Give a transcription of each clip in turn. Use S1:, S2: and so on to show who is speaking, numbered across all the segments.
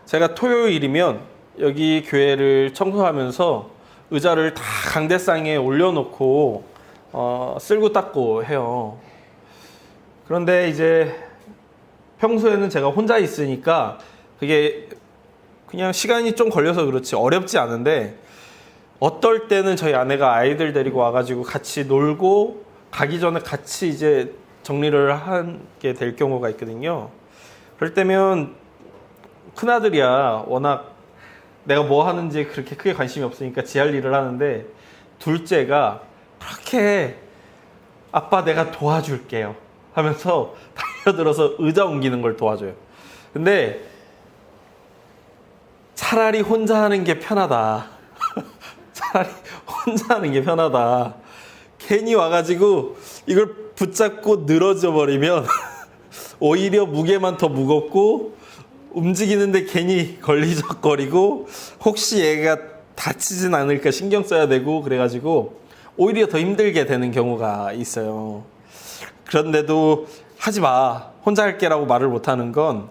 S1: 제가 토요일이면 여기 교회를 청소하면서 의자를 다 강대상에 올려놓고 쓸고 닦고 해요. 그런데 이제 평소에는 제가 혼자 있으니까 그게 그냥 시간이 좀 걸려서 그렇지 어렵지 않은데, 어떨 때는 저희 아내가 아이들 데리고 와가지고 같이 놀고 가기 전에 같이 이제 정리를 하게 될 경우가 있거든요. 그럴 때면 큰아들이야 워낙 내가 뭐 하는지 그렇게 크게 관심이 없으니까 지 할 일을 하는데, 둘째가 그렇게 아빠 내가 도와줄게요 하면서 달려들어서 의자 옮기는 걸 도와줘요. 근데 차라리 혼자 하는 게 편하다. 차라리 혼자 하는 게 편하다. 괜히 와가지고 이걸 붙잡고 늘어져 버리면 오히려 무게만 더 무겁고 움직이는데 괜히 걸리적거리고 혹시 얘가 다치진 않을까 신경 써야 되고, 그래가지고 오히려 더 힘들게 되는 경우가 있어요. 그런데도 하지 마, 혼자 할게라고 말을 못하는 건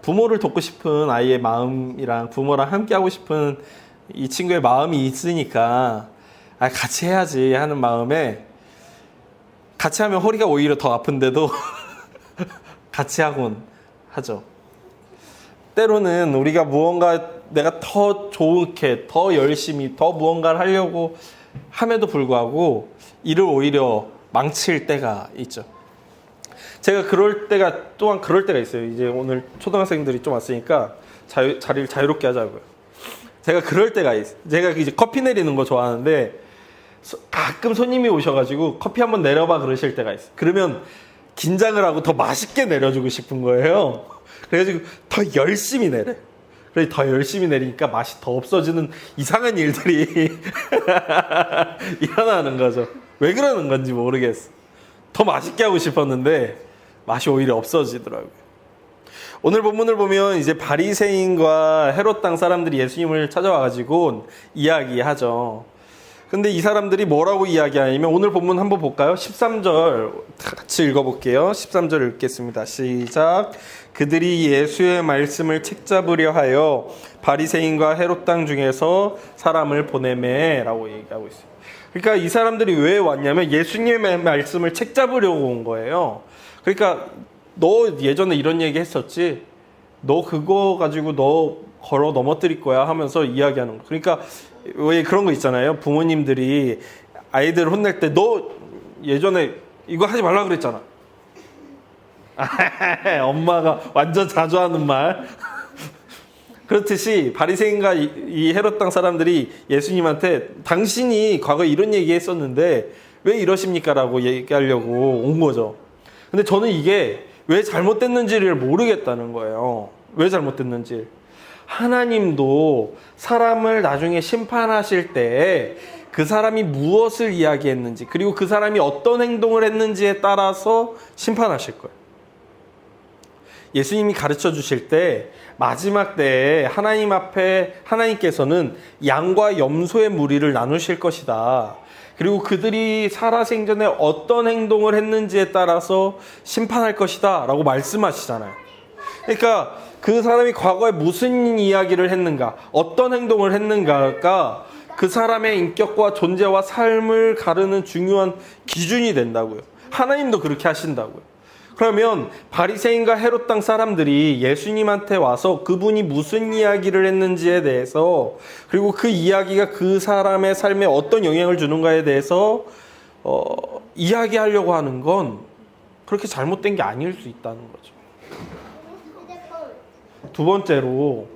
S1: 부모를 돕고 싶은 아이의 마음이랑 부모랑 함께 하고 싶은 이 친구의 마음이 있으니까 같이 해야지 하는 마음에, 같이 하면 허리가 오히려 더 아픈데도 같이 하곤 하죠. 때로는 우리가 무언가 내가 더 좋게, 더 열심히, 더 무언가를 하려고 함에도 불구하고 이를 오히려 망칠 때가 있죠. 제가 또한 그럴 때가 있어요. 이제 오늘 초등학생들이 좀 왔으니까 자리를 자유롭게 하자고요. 제가 그럴 때가 있어요. 제가 이제 커피 내리는 거 좋아하는데 가끔 손님이 오셔가지고 커피 한번 내려봐 그러실 때가 있어요. 그러면 긴장을 하고 더 맛있게 내려주고 싶은 거예요. 그래가지고 더 열심히 내려. 그래서 더 열심히 내리니까 맛이 더 없어지는 이상한 일들이 일어나는 거죠. 왜 그러는 건지 모르겠어. 더 맛있게 하고 싶었는데 맛이 오히려 없어지더라고요. 오늘 본문을 보면 이제 바리새인과 헤롯 땅 사람들이 예수님을 찾아와가지고 이야기하죠. 근데 이 사람들이 뭐라고 이야기하냐면, 오늘 본문 한번 볼까요? 13절 같이 읽어볼게요. 13절 읽겠습니다. 시작. 그들이 예수의 말씀을 책잡으려 하여 바리새인과 헤롯 땅 중에서 사람을 보내매 라고 얘기하고 있어요. 그러니까 이 사람들이 왜 왔냐면 예수님의 말씀을 책잡으려고 온 거예요. 그러니까 너 예전에 이런 얘기 했었지, 너 그거 가지고 너 걸어 넘어뜨릴 거야 하면서 이야기하는 거. 그러니까 왜 그런 거 있잖아요. 부모님들이 아이들 혼낼 때 너 예전에 이거 하지 말라 그랬잖아. 엄마가 완전 자주 하는 말. 그렇듯이 바리새인과 이 헤롯 땅 사람들이 예수님한테 당신이 과거에 이런 얘기 했었는데 왜 이러십니까? 라고 얘기하려고 온 거죠. 근데 저는 이게 왜 잘못됐는지를 모르겠다는 거예요. 왜 잘못됐는지. 하나님도 사람을 나중에 심판하실 때 그 사람이 무엇을 이야기했는지, 그리고 그 사람이 어떤 행동을 했는지에 따라서 심판하실 거예요. 예수님이 가르쳐 주실 때 마지막 때에 하나님 앞에 하나님께서는 양과 염소의 무리를 나누실 것이다. 그리고 그들이 살아생전에 어떤 행동을 했는지에 따라서 심판할 것이다 라고 말씀하시잖아요. 그러니까 그 사람이 과거에 무슨 이야기를 했는가, 어떤 행동을 했는가가 그 사람의 인격과 존재와 삶을 가르는 중요한 기준이 된다고요. 하나님도 그렇게 하신다고요. 그러면 바리새인과 헤롯 땅 사람들이 예수님한테 와서 그분이 무슨 이야기를 했는지에 대해서, 그리고 그 이야기가 그 사람의 삶에 어떤 영향을 주는가에 대해서 이야기하려고 하는 건 그렇게 잘못된 게 아닐 수 있다는 거죠. 두 번째로,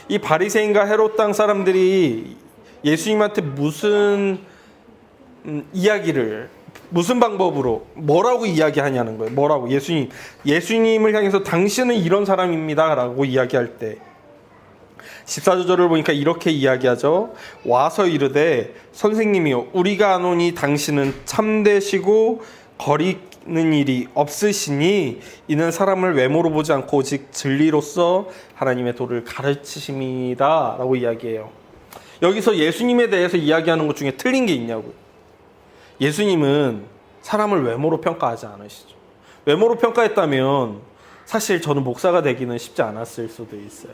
S1: 이 바리새인과 헤롯 땅 사람들이 예수님한테 무슨 이야기를, 무슨 방법으로, 뭐라고 이야기하냐는 거예요. 뭐라고? 예수님을 향해서 당신은 이런 사람입니다 라고 이야기할 때 14절을 보니까 이렇게 이야기하죠. 와서 이르되 선생님이요, 우리가 아노니 당신은 참되시고 거리는 일이 없으시니 이는 사람을 외모로 보지 않고 오직 진리로서 하나님의 도를 가르치십니다 라고 이야기해요. 여기서 예수님에 대해서 이야기하는 것 중에 틀린 게 있냐고요. 예수님은 사람을 외모로 평가하지 않으시죠. 외모로 평가했다면 사실 저는 목사가 되기는 쉽지 않았을 수도 있어요.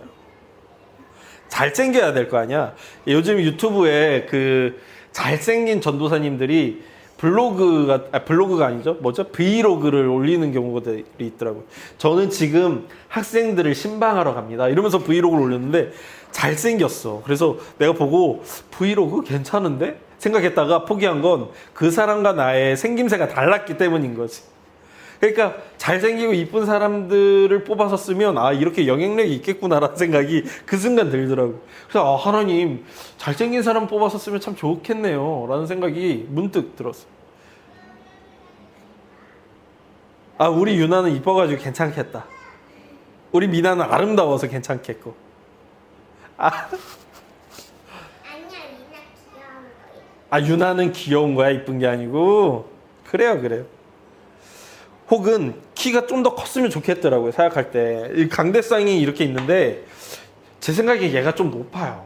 S1: 잘생겨야 될 거 아니야. 요즘 유튜브에 그 잘생긴 전도사님들이 블로그가 아니죠. 뭐죠? 브이로그를 올리는 경우들이 있더라고요. 저는 지금 학생들을 신방하러 갑니다. 이러면서 브이로그를 올렸는데 잘생겼어. 그래서 내가 보고 브이로그 괜찮은데? 생각했다가 포기한 건 그 사람과 나의 생김새가 달랐기 때문인 거지. 그러니까 잘생기고 이쁜 사람들을 뽑아서 쓰면 아 이렇게 영향력이 있겠구나라는 생각이 그 순간 들더라고요. 그래서 아 하나님 잘생긴 사람 뽑아서 쓰면 참 좋겠네요 라는 생각이 문득 들었어요. 아 우리 유나는 이뻐가지고 괜찮겠다. 우리 미나는 아름다워서 괜찮겠고. 아, 아 유나는 귀여운 거야 이쁜 게 아니고. 그래요. 혹은 키가 좀 더 컸으면 좋겠더라고요. 생각할 때 이 강대상이 이렇게 있는데 제 생각에 얘가 좀 높아요.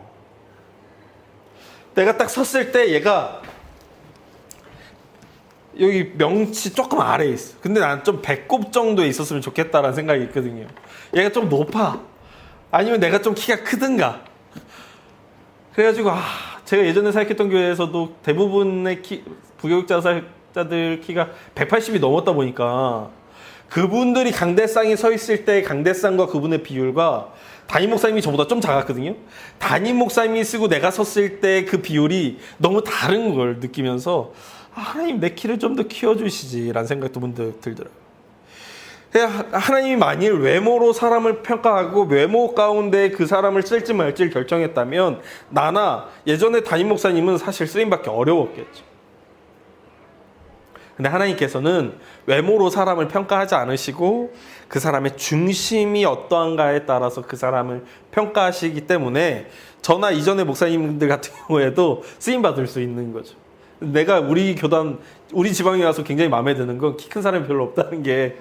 S1: 내가 딱 섰을 때 얘가 여기 명치 조금 아래에 있어. 근데 난 좀 배꼽 정도에 있었으면 좋겠다라는 생각이 있거든요. 얘가 좀 높아. 아니면 내가 좀 키가 크든가. 그래가지고 제가 예전에 사역했던 교회에서도 대부분의 부교육자들 키가 180이 넘었다 보니까 그분들이 강대상에 서 있을 때 강대상과 그분의 비율과 담임 목사님이 저보다 좀 작았거든요. 담임 목사님이 쓰고 내가 섰을 때 그 비율이 너무 다른 걸 느끼면서 하나님 내 키를 좀 더 키워주시지 라는 생각도 문득 들더라고요. 하나님이 만일 외모로 사람을 평가하고 외모 가운데 그 사람을 쓸지 말지를 결정했다면 나나 예전에 담임 목사님은 사실 쓰임받기 어려웠겠죠. 근데 하나님께서는 외모로 사람을 평가하지 않으시고 그 사람의 중심이 어떠한가에 따라서 그 사람을 평가하시기 때문에 저나 이전의 목사님들 같은 경우에도 쓰임받을 수 있는 거죠. 내가 우리 교단, 우리 지방에 와서 굉장히 마음에 드는 건 키 큰 사람이 별로 없다는 게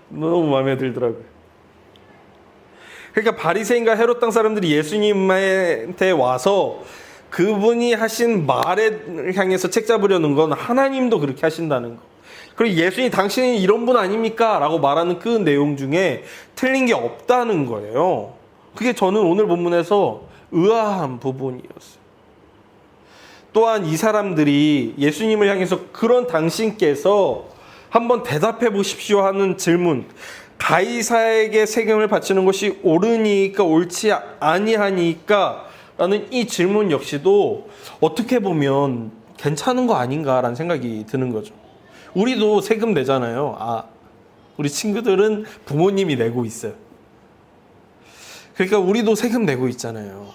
S1: 너무 마음에 들더라고요. 그러니까 바리새인과 헤롯 땅 사람들이 예수님한테 와서 그분이 하신 말을 향해서 책 잡으려는 건 하나님도 그렇게 하신다는 거. 그리고 예수님 당신이 이런 분 아닙니까? 라고 말하는 그 내용 중에 틀린 게 없다는 거예요. 그게 저는 오늘 본문에서 의아한 부분이었어요. 또한 이 사람들이 예수님을 향해서 그런 당신께서 한번 대답해 보십시오 하는 질문, 가이사에게 세금을 바치는 것이 옳으니까 옳지 아니하니까 라는 이 질문 역시도 어떻게 보면 괜찮은 거 아닌가라는 생각이 드는 거죠. 우리도 세금 내잖아요. 우리 친구들은 부모님이 내고 있어요. 그러니까 우리도 세금 내고 있잖아요.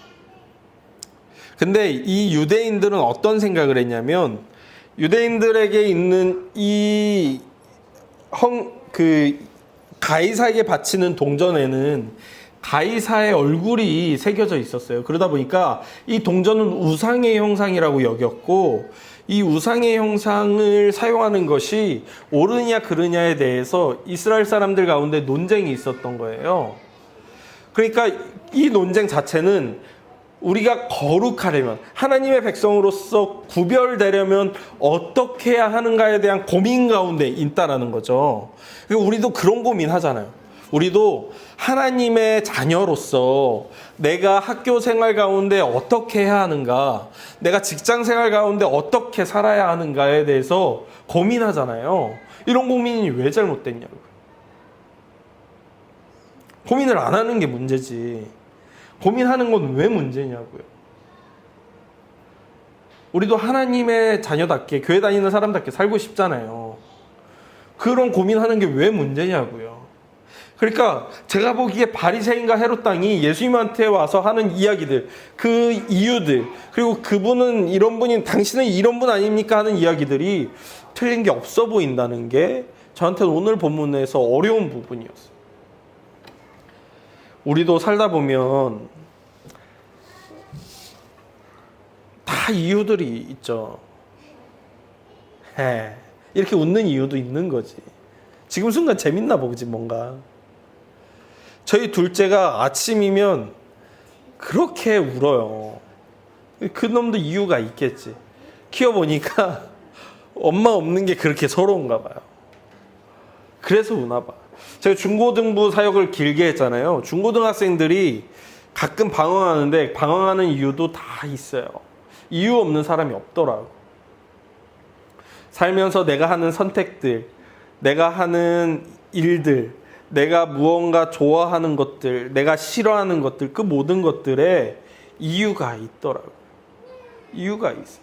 S1: 근데 이 유대인들은 어떤 생각을 했냐면 유대인들에게 있는 가이사에게 바치는 동전에는 가이사의 얼굴이 새겨져 있었어요. 그러다 보니까 이 동전은 우상의 형상이라고 여겼고 이 우상의 형상을 사용하는 것이 옳으냐 그르냐에 대해서 이스라엘 사람들 가운데 논쟁이 있었던 거예요. 그러니까 이 논쟁 자체는 우리가 거룩하려면 하나님의 백성으로서 구별되려면 어떻게 해야 하는가에 대한 고민 가운데 있다라는 거죠. 우리도 그런 고민 하잖아요. 우리도 하나님의 자녀로서 내가 학교 생활 가운데 어떻게 해야 하는가, 내가 직장 생활 가운데 어떻게 살아야 하는가에 대해서 고민하잖아요. 이런 고민이 왜 잘못됐냐고요. 고민을 안 하는 게 문제지. 고민하는 건 왜 문제냐고요. 우리도 하나님의 자녀답게 교회 다니는 사람답게 살고 싶잖아요. 그런 고민하는 게 왜 문제냐고요. 그러니까 제가 보기에 바리새인과 헤롯 땅이 예수님한테 와서 하는 이야기들, 그 이유들, 그리고 그분은 이런 분이 당신은 이런 분 아닙니까 하는 이야기들이 틀린 게 없어 보인다는 게 저한테는 오늘 본문에서 어려운 부분이었어요. 우리도 살다 보면 다 이유들이 있죠. 이렇게 웃는 이유도 있는 거지. 지금 순간 재밌나 보지 뭔가. 저희 둘째가 아침이면 그렇게 울어요. 그 놈도 이유가 있겠지. 키워보니까 엄마 없는 게 그렇게 서러운가 봐요. 그래서 우나 봐. 제가 중고등부 사역을 길게 했잖아요. 중고등학생들이 가끔 방황하는데 방황하는 이유도 다 있어요. 이유 없는 사람이 없더라고. 살면서 내가 하는 선택들, 내가 하는 일들, 내가 무언가 좋아하는 것들, 내가 싫어하는 것들, 그 모든 것들에 이유가 있더라고. 이유가 있어.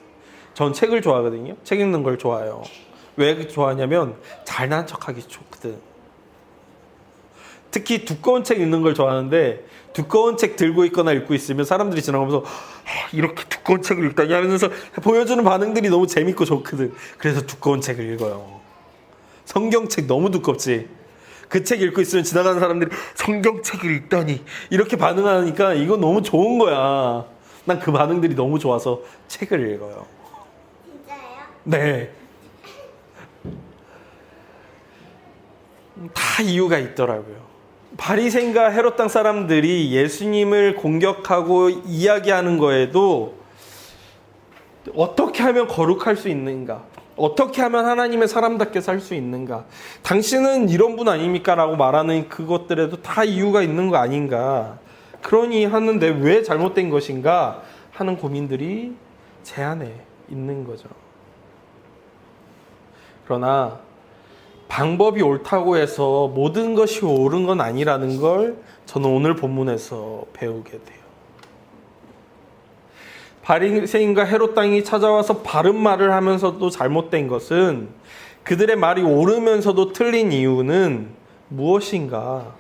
S1: 전 책을 좋아하거든요. 책 읽는 걸 좋아해요. 왜 좋아하냐면 잘난 척하기 좋거든. 특히 두꺼운 책 읽는 걸 좋아하는데, 두꺼운 책 들고 있거나 읽고 있으면 사람들이 지나가면서 이렇게 두꺼운 책을 읽다니 하면서 보여주는 반응들이 너무 재밌고 좋거든. 그래서 두꺼운 책을 읽어요. 성경책 너무 두껍지. 그 책 읽고 있으면 지나가는 사람들이 성경책을 읽다니 이렇게 반응하니까 이거 너무 좋은 거야. 난 그 반응들이 너무 좋아서 책을 읽어요.
S2: 진짜예요?
S1: 네. 다 이유가 있더라고요. 바리새인과 헤롯 땅 사람들이 예수님을 공격하고 이야기하는 거에도 어떻게 하면 거룩할 수 있는가? 어떻게 하면 하나님의 사람답게 살 수 있는가? 당신은 이런 분 아닙니까? 라고 말하는 그것들에도 다 이유가 있는 거 아닌가? 그러니 하는데 왜 잘못된 것인가? 하는 고민들이 제 안에 있는 거죠. 그러나 방법이 옳다고 해서 모든 것이 옳은 건 아니라는 걸 저는 오늘 본문에서 배우게 돼요. 바리새인과 헤롯 땅이 찾아와서 바른 말을 하면서도 잘못된 것은, 그들의 말이 옳으면서도 틀린 이유는 무엇인가?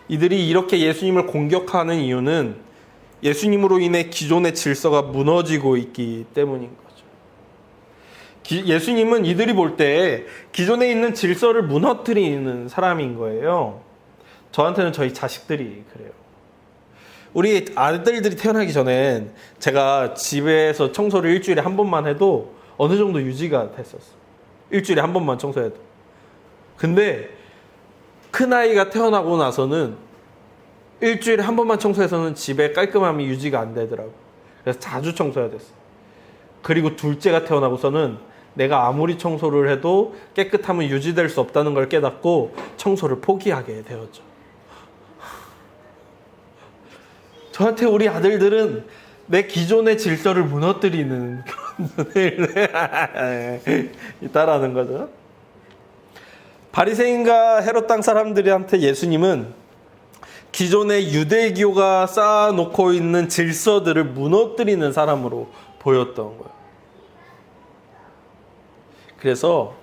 S1: 이들이 이렇게 예수님을 공격하는 이유는 예수님으로 인해 기존의 질서가 무너지고 있기 때문인 거죠. 예수님은 이들이 볼 때 기존에 있는 질서를 무너뜨리는 사람인 거예요. 저한테는 저희 자식들이 그래요. 우리 아들들이 태어나기 전엔 제가 집에서 청소를 일주일에 한 번만 해도 어느 정도 유지가 됐었어. 일주일에 한 번만 청소해도. 근데 큰아이가 태어나고 나서는 일주일에 한 번만 청소해서는 집에 깔끔함이 유지가 안 되더라고. 그래서 자주 청소해야 됐어. 그리고 둘째가 태어나고서는 내가 아무리 청소를 해도 깨끗함은 유지될 수 없다는 걸 깨닫고 청소를 포기하게 되었죠. 저한테 우리 아들들은 내 기존의 질서를 무너뜨리는 그런 눈을 있다라는 거죠. 바리새인과 헤롯 땅 사람들한테 예수님은 기존의 유대교가 쌓아놓고 있는 질서들을 무너뜨리는 사람으로 보였던 거예요. 그래서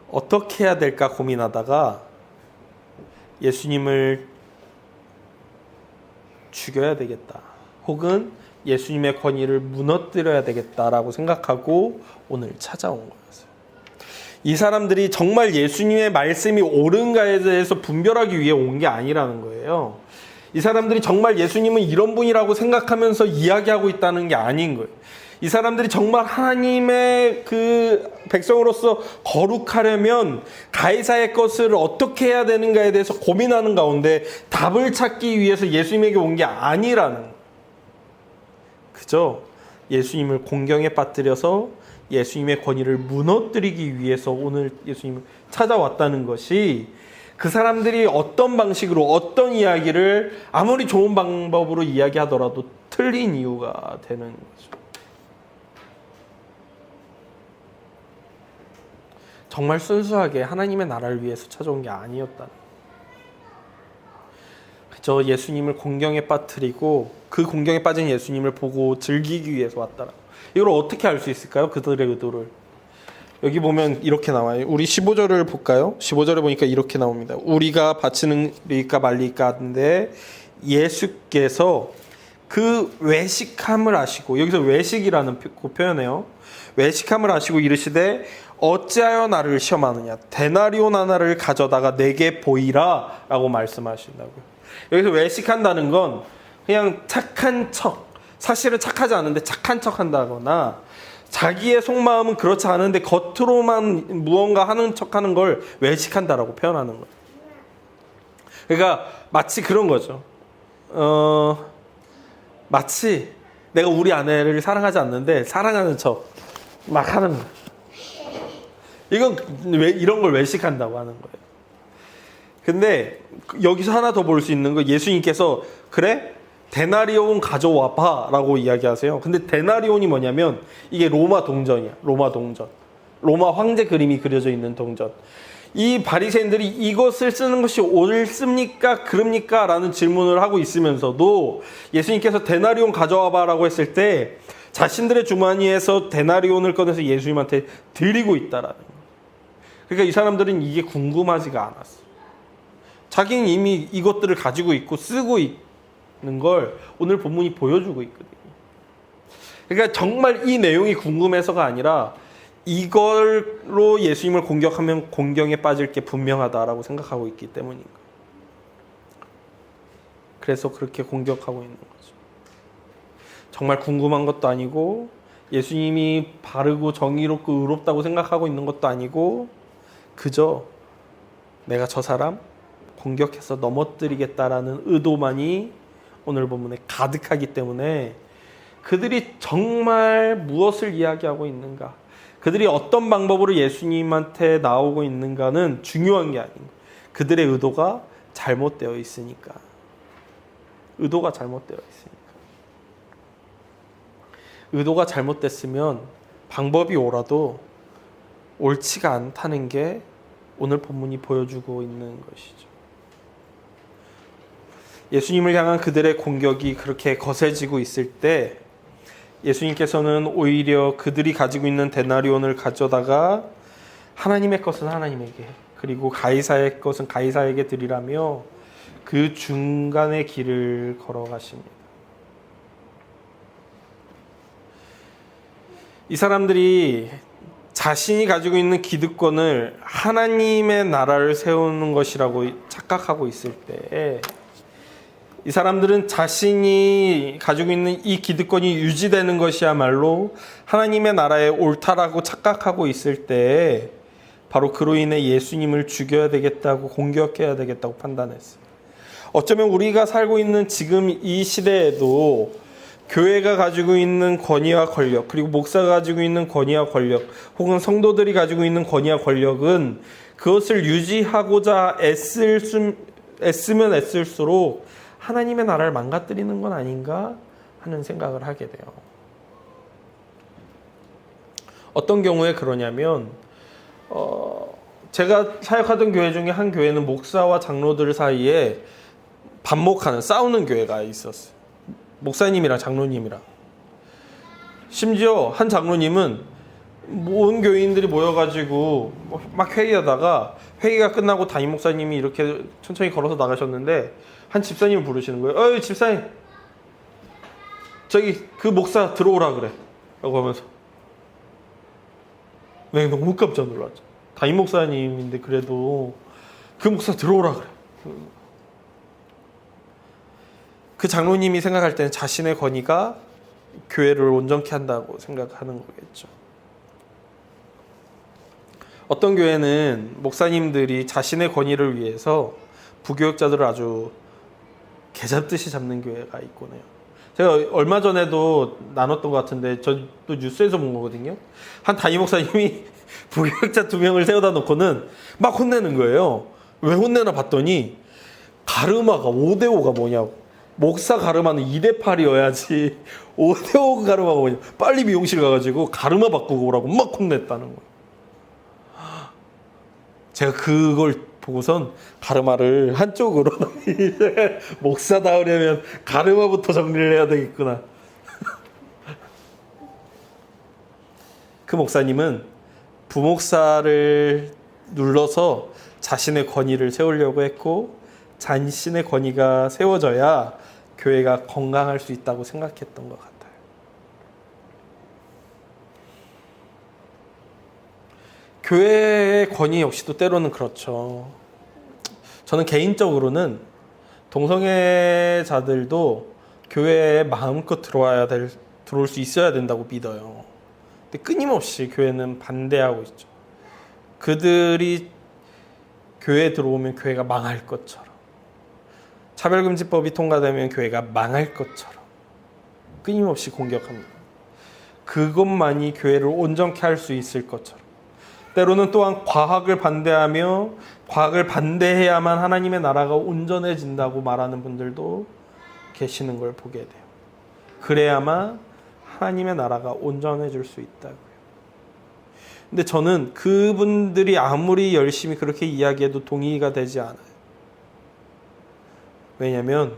S1: 어떻게 해야 될까 고민하다가 예수님을 죽여야 되겠다, 혹은 예수님의 권위를 무너뜨려야 되겠다라고 생각하고 오늘 찾아온 거였어요. 이 사람들이 정말 예수님의 말씀이 옳은가에 대해서 분별하기 위해 온 게 아니라는 거예요. 이 사람들이 정말 예수님은 이런 분이라고 생각하면서 이야기하고 있다는 게 아닌 거예요. 이 사람들이 정말 하나님의 그 백성으로서 거룩하려면 가이사의 것을 어떻게 해야 되는가에 대해서 고민하는 가운데 답을 찾기 위해서 예수님에게 온 게 아니라는 거예요. 그저 예수님을 공경에 빠뜨려서 예수님의 권위를 무너뜨리기 위해서 오늘 예수님을 찾아왔다는 것이, 그 사람들이 어떤 방식으로 어떤 이야기를 아무리 좋은 방법으로 이야기하더라도 틀린 이유가 되는 거죠. 정말 순수하게 하나님의 나라를 위해서 찾아온 게 아니었다. 그저 예수님을 공경에 빠뜨리고 그 공경에 빠진 예수님을 보고 즐기기 위해서 왔다. 이걸 어떻게 알 수 있을까요? 그들의 의도를. 여기 보면 이렇게 나와요. 우리 15절을 볼까요? 15절에 보니까 이렇게 나옵니다. 우리가 바치는리까 말리까 하는데 예수께서 그 외식함을 아시고, 여기서 외식이라는 표현해요. 외식함을 아시고 이르시되 어찌하여 나를 시험하느냐, 데나리온 하나를 가져다가 내게 보이라 라고 말씀하신다고요. 여기서 외식한다는 건 그냥 착한 척, 사실은 착하지 않은데 착한 척 한다거나, 자기의 속마음은 그렇지 않은데 겉으로만 무언가 하는 척하는 걸 외식한다라고 표현하는 거예요. 그러니까 마치 그런 거죠. 마치 내가 우리 아내를 사랑하지 않는데 사랑하는 척 막 하는 거예요. 이건 왜 이런 걸 외식한다고 하는 거예요. 근데 여기서 하나 더 볼 수 있는 거, 예수님께서 그래? 데나리온 가져와봐 라고 이야기하세요. 근데 데나리온이 뭐냐면 이게 로마 동전이야. 로마 동전. 로마 황제 그림이 그려져 있는 동전. 이 바리새인들이 이것을 쓰는 것이 옳습니까? 그럽니까? 라는 질문을 하고 있으면서도 예수님께서 데나리온 가져와봐 라고 했을 때 자신들의 주머니에서 데나리온을 꺼내서 예수님한테 드리고 있다라는 거예요. 그러니까 이 사람들은 이게 궁금하지가 않았어. 자기는 이미 이것들을 가지고 있고 쓰고 있는 걸 오늘 본문이 보여주고 있거든요. 그러니까 정말 이 내용이 궁금해서가 아니라 이걸로 예수님을 공격하면 공경에 빠질 게 분명하다라고 생각하고 있기 때문인 거예요. 그래서 그렇게 공격하고 있는 거죠. 정말 궁금한 것도 아니고 예수님이 바르고 정의롭고 의롭다고 생각하고 있는 것도 아니고 그저 내가 저 사람 공격해서 넘어뜨리겠다라는 의도만이 오늘 본문에 가득하기 때문에 그들이 정말 무엇을 이야기하고 있는가, 그들이 어떤 방법으로 예수님한테 나오고 있는가는 중요한 게 아닌 거예요. 그들의 의도가 잘못되어 있으니까. 의도가 잘못되어 있으니까. 의도가 잘못됐으면 방법이 옳아도 옳지가 않다는 게 오늘 본문이 보여주고 있는 것이죠. 예수님을 향한 그들의 공격이 그렇게 거세지고 있을 때 예수님께서는 오히려 그들이 가지고 있는 데나리온을 가져다가 하나님의 것은 하나님에게, 그리고 가이사의 것은 가이사에게 드리라며 그 중간의 길을 걸어가십니다. 이 사람들이 자신이 가지고 있는 기득권을 하나님의 나라를 세우는 것이라고 착각하고 있을 때 이 사람들은 자신이 가지고 있는 이 기득권이 유지되는 것이야말로 하나님의 나라의 옳다라고 착각하고 있을 때 바로 그로 인해 예수님을 죽여야 되겠다고, 공격해야 되겠다고 판단했어요. 어쩌면 우리가 살고 있는 지금 이 시대에도 교회가 가지고 있는 권위와 권력, 그리고 목사가 가지고 있는 권위와 권력, 혹은 성도들이 가지고 있는 권위와 권력은 그것을 유지하고자 애쓰면 애쓸수록 하나님의 나라를 망가뜨리는 건 아닌가 하는 생각을 하게 돼요. 어떤 경우에 그러냐면 제가 사역하던 교회 중에 한 교회는 목사와 장로들 사이에 반목하는, 싸우는 교회가 있었어요. 목사님이랑 장로님이랑. 심지어 한 장로님은 온 교인들이 모여가지고 막 회의하다가 회의가 끝나고 담임 목사님이 이렇게 천천히 걸어서 나가셨는데 한 집사님을 부르시는 거예요. 어이 집사님, 저기 그 목사 들어오라 그래 라고 하면서 내가 너무 깜짝 놀랐죠. 담임 목사님인데 그래도 그 목사 들어오라 그래. 그 장로님이 생각할 때는 자신의 권위가 교회를 온전케 한다고 생각하는 거겠죠. 어떤 교회는 목사님들이 자신의 권위를 위해서 부교역자들을 아주 개잡듯이 잡는 교회가 있곤 해요. 제가 얼마 전에도 나눴던 것 같은데 저도 뉴스에서 본 거거든요. 한 담임 목사님이 부교역자 2명을 세워다 놓고는 막 혼내는 거예요. 왜 혼내나 봤더니 가르마가 5대5가 뭐냐고. 목사 가르마는 2대8이어야지 5대5 가르마가 뭐냐. 빨리 미용실 가가지고 가르마 바꾸고 오라고 막 혼냈다는 거예요. 제가 그걸 보고선 가르마를 한쪽으로 이제 목사다우려면 가르마부터 정리를 해야 되겠구나. 그 목사님은 부목사를 눌러서 자신의 권위를 세우려고 했고 자신의 권위가 세워져야 교회가 건강할 수 있다고 생각했던 것 같아요. 교회의 권위 역시도 때로는 그렇죠. 저는 개인적으로는 동성애자들도 교회에 마음껏 들어올 수 있어야 된다고 믿어요. 근데 끊임없이 교회는 반대하고 있죠. 그들이 교회에 들어오면 교회가 망할 것처럼, 차별금지법이 통과되면 교회가 망할 것처럼 끊임없이 공격합니다. 그것만이 교회를 온전케 할 수 있을 것처럼. 때로는 또한 과학을 반대하며 과학을 반대해야만 하나님의 나라가 온전해진다고 말하는 분들도 계시는 걸 보게 돼요. 그래야만 하나님의 나라가 온전해질 수 있다고요. 근데 저는 그분들이 아무리 열심히 그렇게 이야기해도 동의가 되지 않아요. 왜냐하면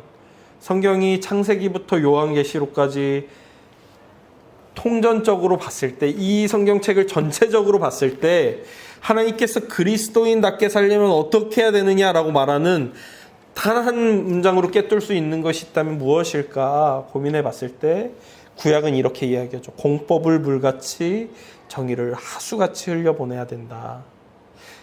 S1: 성경이 창세기부터 요한계시록까지 통전적으로 봤을 때, 이 성경책을 전체적으로 봤을 때 하나님께서 그리스도인답게 살려면 어떻게 해야 되느냐라고 말하는 단 한 문장으로 꿰뚫을 수 있는 것이 있다면 무엇일까 고민해 봤을 때 구약은 이렇게 이야기하죠. 공법을 물같이 정의를 하수같이 흘려보내야 된다.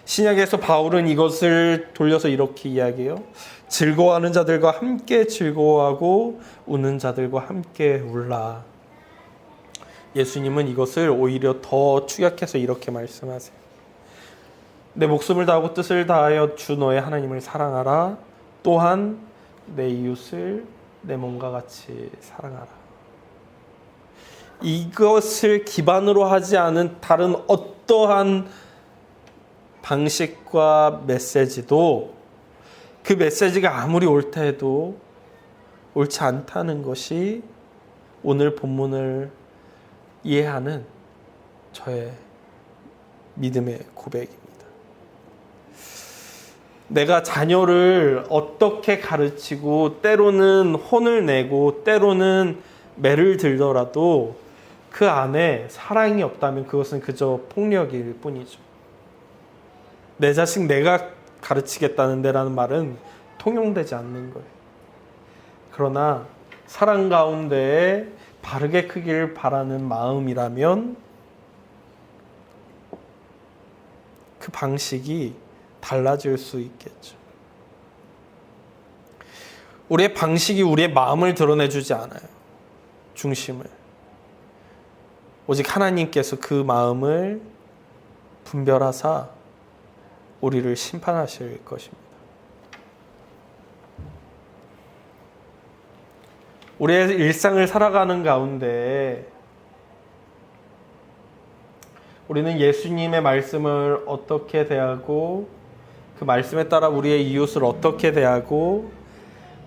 S1: 신약에서 바울은 이것을 돌려서 이렇게 이야기해요. 즐거워하는 자들과 함께 즐거워하고 우는 자들과 함께 울라. 예수님은 이것을 오히려 더 축약해서 이렇게 말씀하세요. 내 목숨을 다하고 뜻을 다하여 주 너의 하나님을 사랑하라. 또한 내 이웃을 내 몸과 같이 사랑하라. 이것을 기반으로 하지 않은 다른 어떠한 방식과 메시지도 그 메시지가 아무리 옳다 해도 옳지 않다는 것이 오늘 본문을 이해하는 저의 믿음의 고백입니다. 내가 자녀를 어떻게 가르치고 때로는 혼을 내고 때로는 매를 들더라도 그 안에 사랑이 없다면 그것은 그저 폭력일 뿐이죠. 내 자식 내가 가르치겠다는 데라는 말은 통용되지 않는 거예요. 그러나 사랑 가운데에 바르게 크길 바라는 마음이라면 그 방식이 달라질 수 있겠죠. 우리의 방식이 우리의 마음을 드러내주지 않아요. 중심을. 오직 하나님께서 그 마음을 분별하사 우리를 심판하실 것입니다. 우리의 일상을 살아가는 가운데 우리는 예수님의 말씀을 어떻게 대하고 그 말씀에 따라 우리의 이웃을 어떻게 대하고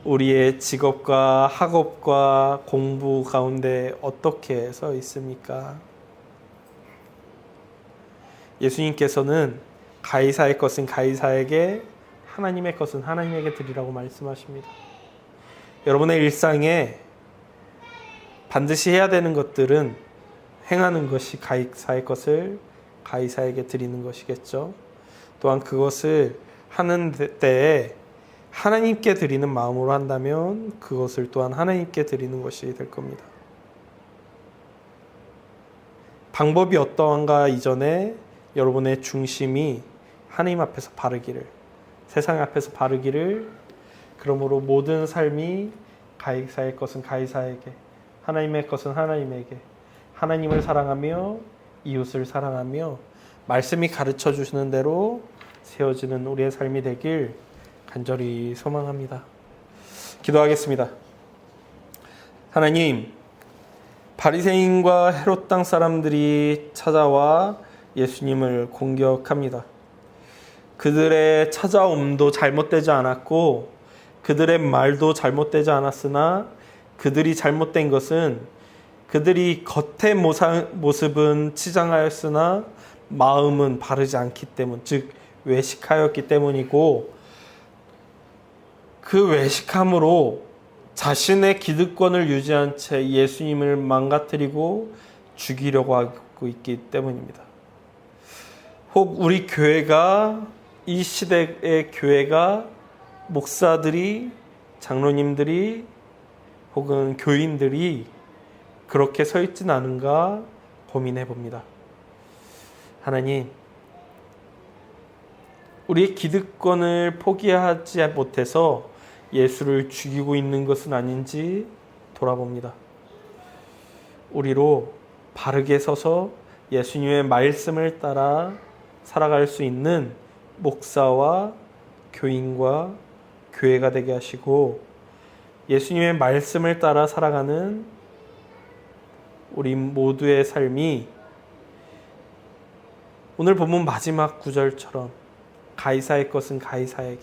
S1: 우리의 직업과 학업과 공부 가운데 어떻게 서 있습니까? 예수님께서는 가이사의 것은 가이사에게, 하나님의 것은 하나님에게 드리라고 말씀하십니다. 여러분의 일상에 반드시 해야 되는 것들은 행하는 것이 가이사의 것을 가이사에게 드리는 것이겠죠. 또한 그것을 하는 때에 하나님께 드리는 마음으로 한다면 그것을 또한 하나님께 드리는 것이 될 겁니다. 방법이 어떠한가 이전에 여러분의 중심이 하나님 앞에서 바르기를, 세상 앞에서 바르기를, 그러므로 모든 삶이 가이사의 것은 가이사에게, 하나님의 것은 하나님에게, 하나님을 사랑하며 이웃을 사랑하며 말씀이 가르쳐 주시는 대로 세워지는 우리의 삶이 되길 간절히 소망합니다. 기도하겠습니다. 하나님, 바리새인과 헤롯 땅 사람들이 찾아와 예수님을 공격합니다. 그들의 찾아옴도 잘못되지 않았고 그들의 말도 잘못되지 않았으나 그들이 잘못된 것은 그들이 겉의 모습은 치장하였으나 마음은 바르지 않기 때문, 즉 외식하였기 때문이고, 그 외식함으로 자신의 기득권을 유지한 채 예수님을 망가뜨리고 죽이려고 하고 있기 때문입니다. 혹 우리 교회가, 이 시대의 교회가, 목사들이, 장로님들이 혹은 교인들이 그렇게 서 있진 않은가 고민해 봅니다. 하나님, 우리의 기득권을 포기하지 못해서 예수를 죽이고 있는 것은 아닌지 돌아봅니다. 우리로 바르게 서서 예수님의 말씀을 따라 살아갈 수 있는 목사와 교인과 교회가 되게 하시고, 예수님의 말씀을 따라 살아가는 우리 모두의 삶이 오늘 본문 마지막 구절처럼 가이사의 것은 가이사에게,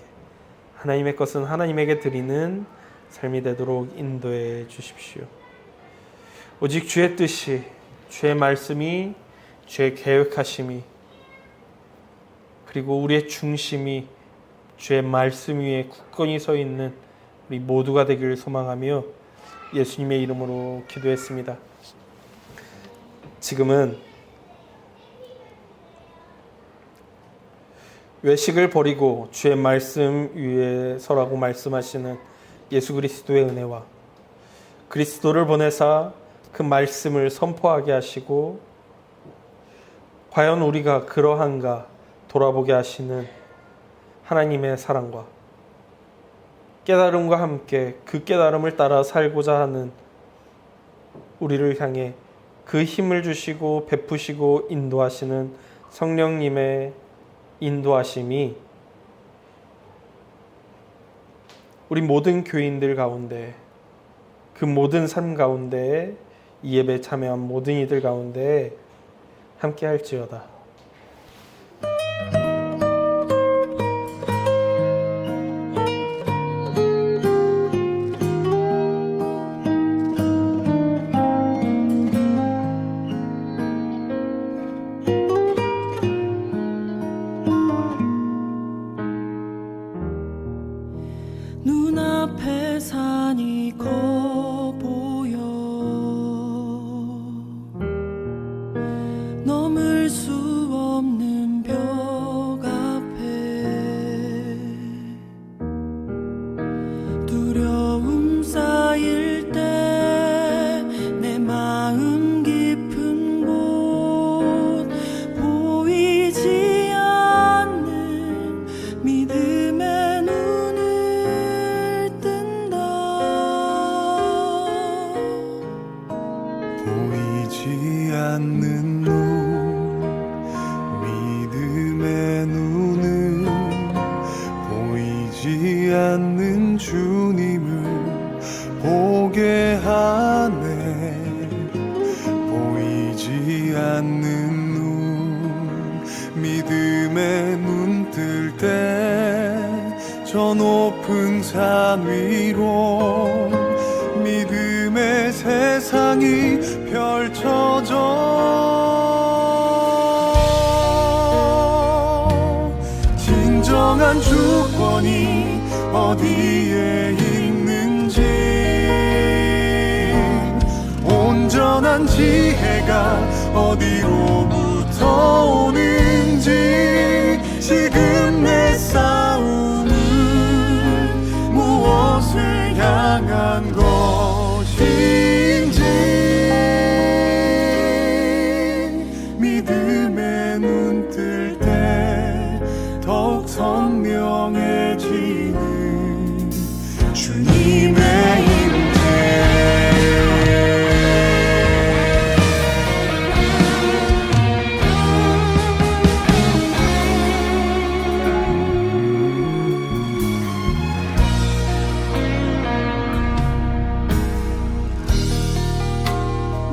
S1: 하나님의 것은 하나님에게 드리는 삶이 되도록 인도해 주십시오. 오직 주의 뜻이, 주의 말씀이, 주의 계획하심이, 그리고 우리의 중심이 주의 말씀 위에 굳건히 서 있는 우리 모두가 되기를 소망하며 예수님의 이름으로 기도했습니다. 지금은 외식을 버리고 주의 말씀 위에 서라고 말씀하시는 예수 그리스도의 은혜와 그리스도를 보내사 그 말씀을 선포하게 하시고 과연 우리가 그러한가 돌아보게 하시는 하나님의 사랑과 깨달음과 함께 그 깨달음을 따라 살고자 하는 우리를 향해 그 힘을 주시고 베푸시고 인도하시는 성령님의 인도하심이 우리 모든 교인들 가운데, 그 모든 삶 가운데, 이 예배에 참여한 모든 이들 가운데 함께 할지어다.
S2: 눈앞에 산이 커 보여 넘을 수 없는 벽 앞에 두려움 쌓일 때 내 마음 깊은 곳 보이지 않는 믿음의 눈을 뜬다.
S3: 보이지 않는 눈, 믿음의 눈은 보이지 않는 주님을 보게 하네. 보이지 않는 눈, 믿음의 눈 뜰 때 저 높은 산 위로 믿음의 세상이 펼쳐져. 진정한 주권이 어디에 있는지, 온전한 지혜가 어디로부터 오는지, 지금 내 싸움은 무엇을 향한 것인지, 믿음의 눈 뜰 때 더욱 선명해지는 주님의 임재.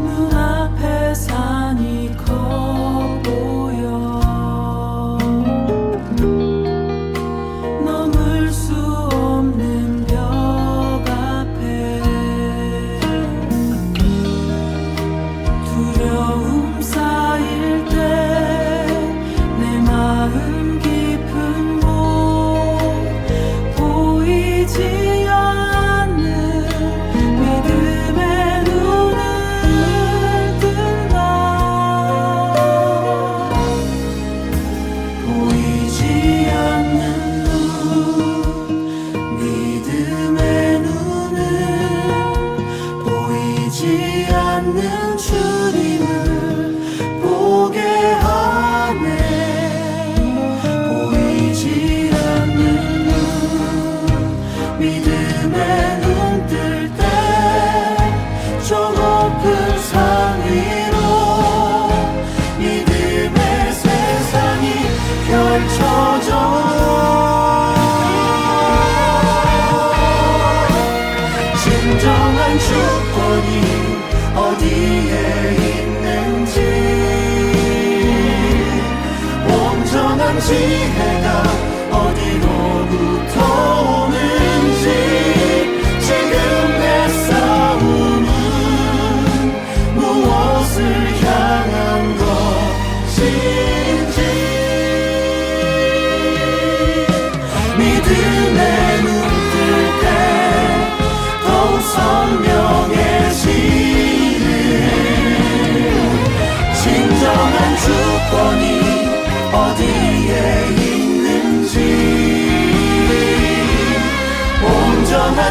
S2: 눈앞에 산이 커 보여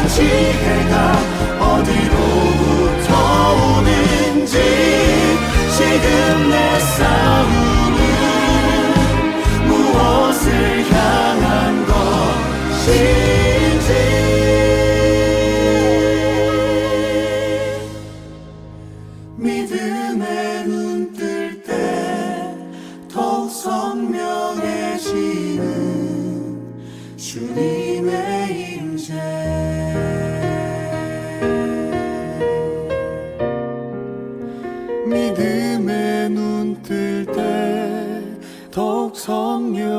S3: 위대한 지혜가 어디로부터 오는지 지금 내 싸움은 무엇을 향한 것인지 믿음의 눈 뜰 때 더욱 선명해지는 주님의 임재 믿음의 눈 뜰 때 더욱 선명해지는